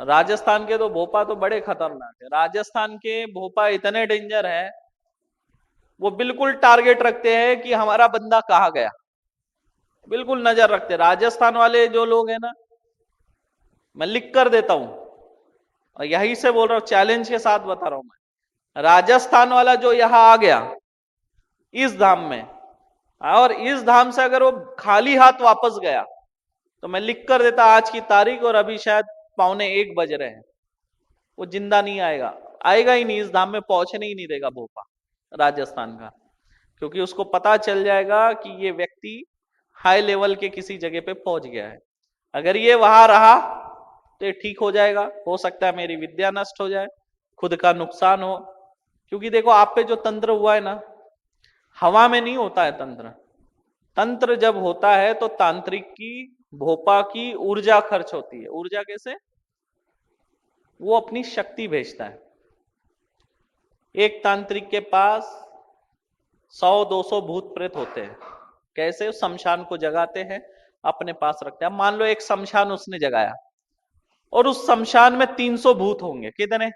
राजस्थान के तो भोपा तो बड़े खतरनाक है। राजस्थान के भोपा इतने डेंजर है, वो बिल्कुल टारगेट रखते हैं कि हमारा बंदा कहाँ गया, बिल्कुल नजर रखते हैं। राजस्थान वाले जो लोग हैं ना, मैं लिख कर देता हूं और यही से बोल रहा हूं, चैलेंज के साथ बता रहा हूं मैं। राजस्थान वाला जो यहां आ गया इस धाम में, और इस धाम से अगर वो खाली हाथ वापस गया, तो मैं लिख कर देता आज की तारीख, और अभी शायद 12:45 बज रहे हैं, वो जिंदा नहीं आएगा, आएगा ही नहीं, इस धाम में पहुंचने ही नहीं देगा भोपा राजस्थान का। क्योंकि उसको पता चल जाएगा कि ये व्यक्ति हाई लेवल के किसी जगह पे पहुंच गया है। अगर ये वहां रहा तो ये ठीक हो जाएगा, हो सकता है मेरी विद्या नष्ट हो जाए, खुद का नुकसान हो। क्योंकि देखो आप पे जो तंत्र हुआ है ना, हवा में नहीं होता है तंत्र। तंत्र जब होता है तो तांत्रिक की, भोपा की ऊर्जा खर्च होती है। ऊर्जा कैसे? वो अपनी शक्ति भेजता है। एक तांत्रिक के पास 100-200 भूत प्रेत होते हैं। कैसे? शमशान को जगाते हैं, अपने पास रखते हैं। मान लो एक शमशान उसने जगाया, और उस शमशान में 300 भूत होंगे। कितने?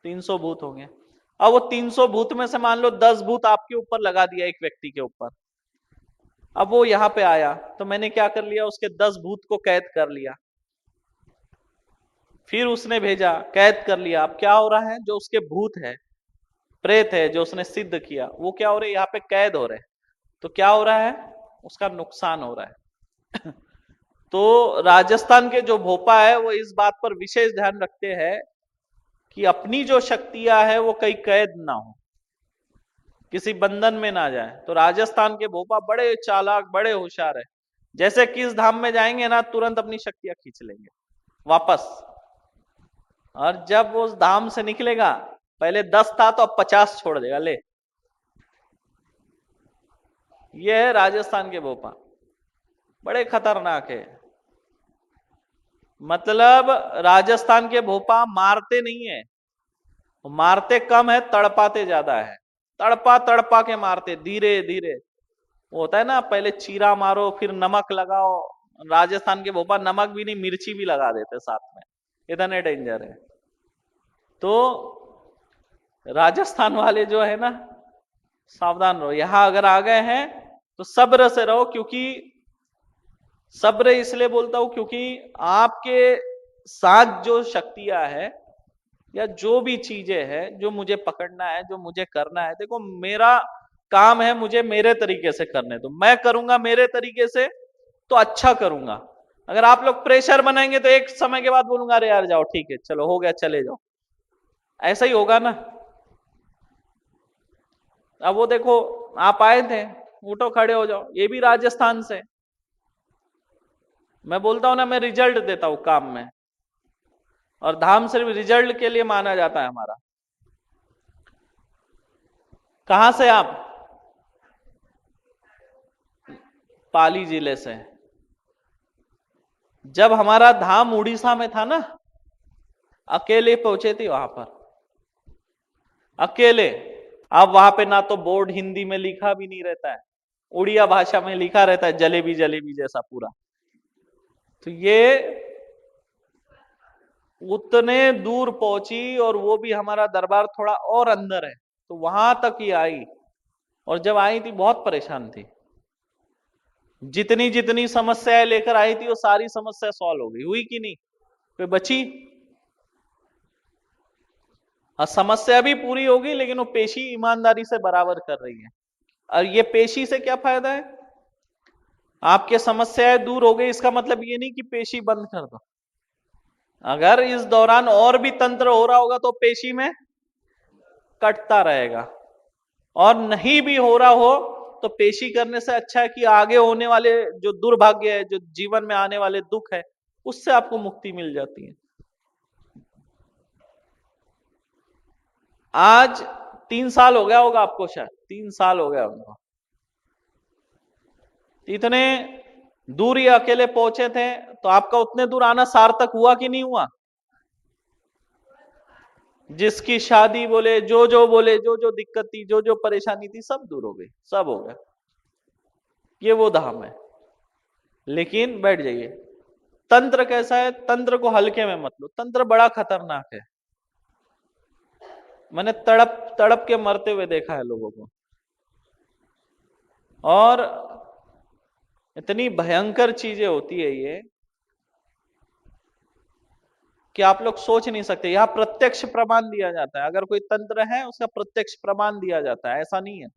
300 भूत होंगे। अब वो 300 भूत में से मान लो 10 भूत आपके ऊपर लगा दिया, एक व्यक्ति के ऊपर। अब वो यहां पे आया तो मैंने क्या कर लिया, उसके 10 भूत को कैद कर लिया। फिर उसने भेजा, कैद कर लिया। अब क्या हो रहा है, जो उसके भूत है, प्रेत है, जो उसने सिद्ध किया, वो क्या हो रहे हैं, यहाँ पे कैद हो रहे हैं। तो क्या हो रहा है, उसका नुकसान हो रहा है। तो राजस्थान के जो भोपा है वो इस बात पर विशेष ध्यान रखते हैं कि अपनी जो शक्तियां है वो कहीं कैद ना हो, किसी बंधन में ना जाए। तो राजस्थान के भोपा बड़े चालाक, बड़े होशियार है। जैसे किस धाम में जाएंगे ना, तुरंत अपनी शक्तियां खींच लेंगे वापस। और जब वो उस धाम से निकलेगा, पहले 10 था तो अब 50 छोड़ देगा। ले, ये है राजस्थान के भोपा, बड़े खतरनाक है। मतलब राजस्थान के भोपा मारते नहीं है, मारते कम है, तड़पाते ज्यादा है। तड़पा तड़पा के मारते, धीरे धीरे। वो होता है ना, पहले चीरा मारो फिर नमक लगाओ। राजस्थान के भोपा नमक भी नहीं, मिर्ची भी लगा देते साथ में, इतने डेंजर है। तो राजस्थान वाले जो है ना, सावधान रहो। यहां अगर आ गए हैं तो सब्र से रहो। क्योंकि सब्र इसलिए बोलता हूं क्योंकि आपके साथ जो शक्तियां है, या जो भी चीजें हैं जो मुझे पकड़ना है, जो मुझे करना है, देखो मेरा काम है, मुझे मेरे तरीके से करने दो। मैं करूंगा मेरे तरीके से तो अच्छा करूंगा। अगर आप लोग प्रेशर बनाएंगे तो एक समय के बाद बोलूंगा, अरे यार जाओ, ठीक है चलो हो गया, चले जाओ। ऐसा ही होगा ना। अब वो देखो, आप आए थे, उठो खड़े हो जाओ, ये भी राजस्थान से। मैं बोलता हूं ना, मैं रिजल्ट देता हूं काम में, और धाम सिर्फ रिजल्ट के लिए माना जाता है हमारा। कहां से आप? पाली जिले से। जब हमारा धाम उड़ीसा में था ना, अकेले पहुंचे थे वहां पर, अकेले। अब वहां पे ना तो बोर्ड हिंदी में लिखा भी नहीं रहता है, उड़िया भाषा में लिखा रहता है, जलेबी जलेबी जैसा पूरा। तो ये उतने दूर पहुंची, और वो भी हमारा दरबार थोड़ा और अंदर है, तो वहां तक ही आई। और जब आई थी बहुत परेशान थी। जितनी जितनी समस्याएं लेकर आई थी वो सारी समस्या सॉल्व हो गई। हुई कि नहीं? कोई बची? हाँ, समस्या भी पूरी होगी, लेकिन वो पेशी ईमानदारी से बराबर कर रही है। और ये पेशी से क्या फायदा है, आपके समस्याएं दूर हो गई, इसका मतलब ये नहीं कि पेशी बंद कर दो। अगर इस दौरान और भी तंत्र हो रहा होगा तो पेशी में कटता रहेगा, और नहीं भी हो रहा हो तो पेशी करने से अच्छा है कि आगे होने वाले जो दुर्भाग्य है, जो जीवन में आने वाले दुख है, उससे आपको मुक्ति मिल जाती है। आज 3 साल हो गया होगा आपको, शायद 3 साल हो गया उनको। इतने दूर ही अकेले पहुंचे थे, तो आपका उतने दूर आना सार्थक हुआ कि नहीं हुआ? जिसकी शादी बोले, जो बोले, जो दिक्कत थी, जो परेशानी थी, सब दूर हो गई, सब हो गया। ये वो धाम है। लेकिन बैठ जाइए, तंत्र कैसा है, तंत्र को हल्के में मत लो, तंत्र बड़ा खतरनाक है। मैंने तड़प तड़प के मरते हुए देखा है लोगों को, और इतनी भयंकर चीजें होती है ये कि आप लोग सोच नहीं सकते। यहाँ प्रत्यक्ष प्रमाण दिया जाता है, अगर कोई तंत्र है उसका प्रत्यक्ष प्रमाण दिया जाता है, ऐसा नहीं है।